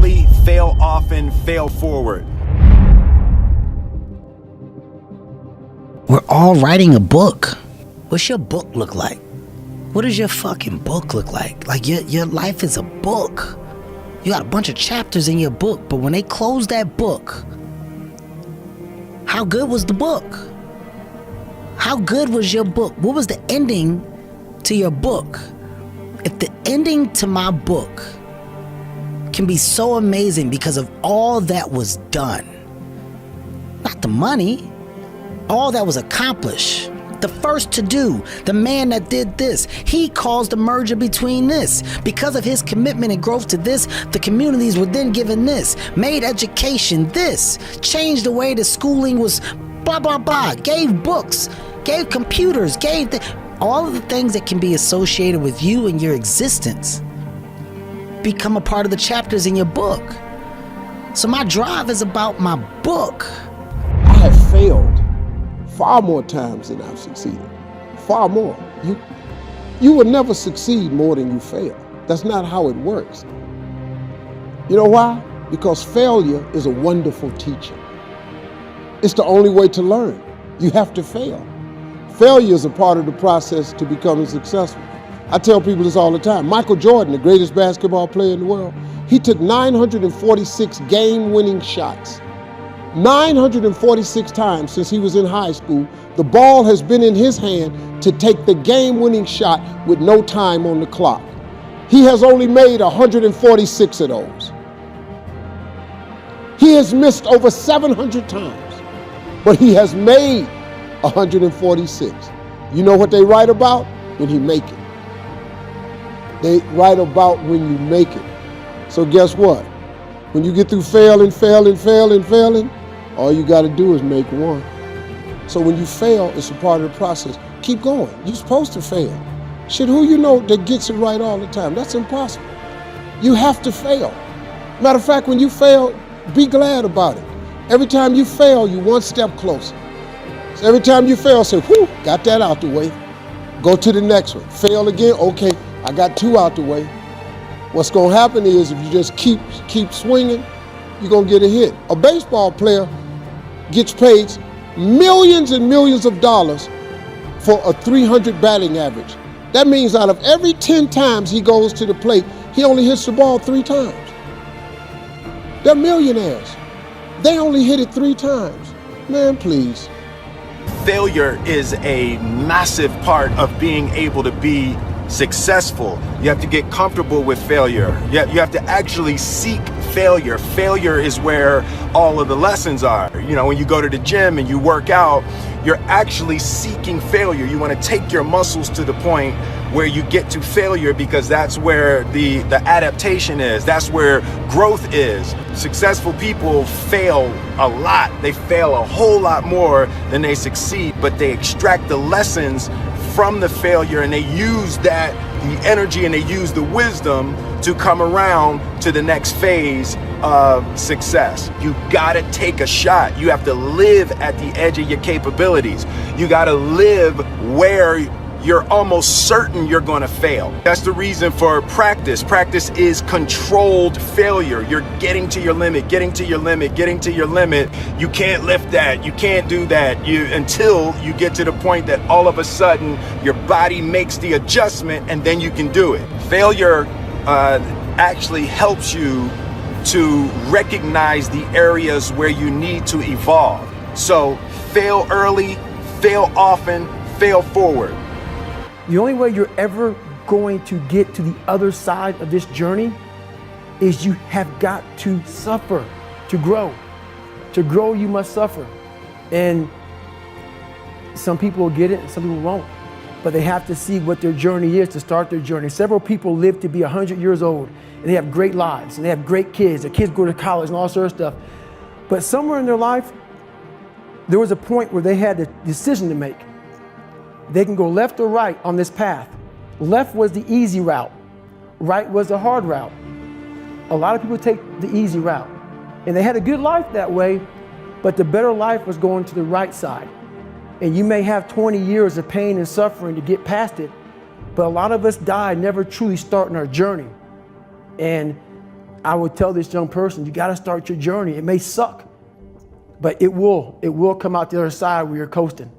early, fail often, fail forward. We're all writing a book. What's your book look like? What does your fucking book look like? Like your life is a book. You got a bunch of chapters in your book, but when they close that book, how good was the book? How good was your book? What was the ending to your book? If the ending to my book can be so amazing because of all that was done, not the money, all that was accomplished, the first to do, the man that did this, he caused the merger between this. Because of his commitment and growth to this, the communities were then given this, made education this, changed the way the schooling was blah, blah, blah, gave books, gave computers, gave all of the things that can be associated with you and your existence become a part of the chapters in your book. So my drive is about my book. I have failed far more times than I've succeeded. Far more. You will never succeed more than you fail. That's not how it works. You know why? Because failure is a wonderful teacher. It's the only way to learn. You have to fail. Failure is a part of the process to becoming successful. I tell people this all the time. Michael Jordan, the greatest basketball player in the world, he took 946 game-winning shots. 946 times since he was in high school, the ball has been in his hand to take the game-winning shot with no time on the clock. He has only made 146 of those. He has missed over 700 times, but he has made 146. You know what they write about? When he make it. They write about when you make it. So guess what? When you get through failing, all you got to do is make one. So when you fail, it's a part of the process. Keep going. You're supposed to fail. Shit, who you know that gets it right all the time? That's impossible. You have to fail. Matter of fact, when you fail, be glad about it. Every time you fail, you're one step closer. So every time you fail, say, whew, got that out the way. Go to the next one. Fail again, okay, I got two out the way. What's gonna happen is if you just keep swinging, you're gonna get a hit. A baseball player gets paid millions and millions of dollars for a 300 batting average. That means out of every 10 times he goes to the plate, he only hits the ball 3 times. They're millionaires. They only hit it 3 times. Man, please. Failure is a massive part of being able to be successful. You have to get comfortable with failure. You have to actually seek failure. Failure is where all of the lessons are. You know, when you go to the gym and you work out, you're actually seeking failure. You want to take your muscles to the point where you get to failure because that's where the adaptation is. That's where growth is. Successful people fail a lot. They fail a whole lot more than they succeed, but they extract the lessons from the failure and they use the energy and they use the wisdom to come around to the next phase of success. You gotta take a shot. You have to live at the edge of your capabilities. You gotta live where you're almost certain you're gonna fail. That's the reason for practice. Practice is controlled failure. You're getting to your limit, getting to your limit, getting to your limit. You can't lift that, you can't do that, until you get to the point that all of a sudden your body makes the adjustment and then you can do it. Failure actually helps you to recognize the areas where you need to evolve. So fail early, fail often, fail forward. The only way you're ever going to get to the other side of this journey is you have got to suffer to grow. To grow, you must suffer. And some people will get it and some people won't. But they have to see what their journey is to start their journey. Several people live to be 100 years old and they have great lives and they have great kids. Their kids go to college and all sorts of stuff. But somewhere in their life, there was a point where they had a decision to make. They can go left or right on this path. Left was the easy route. Right was the hard route. A lot of people take the easy route. And they had a good life that way, but the better life was going to the right side. And you may have 20 years of pain and suffering to get past it, but a lot of us die never truly starting our journey. And I would tell this young person, you got to start your journey. It may suck, but it will come out the other side where you're coasting.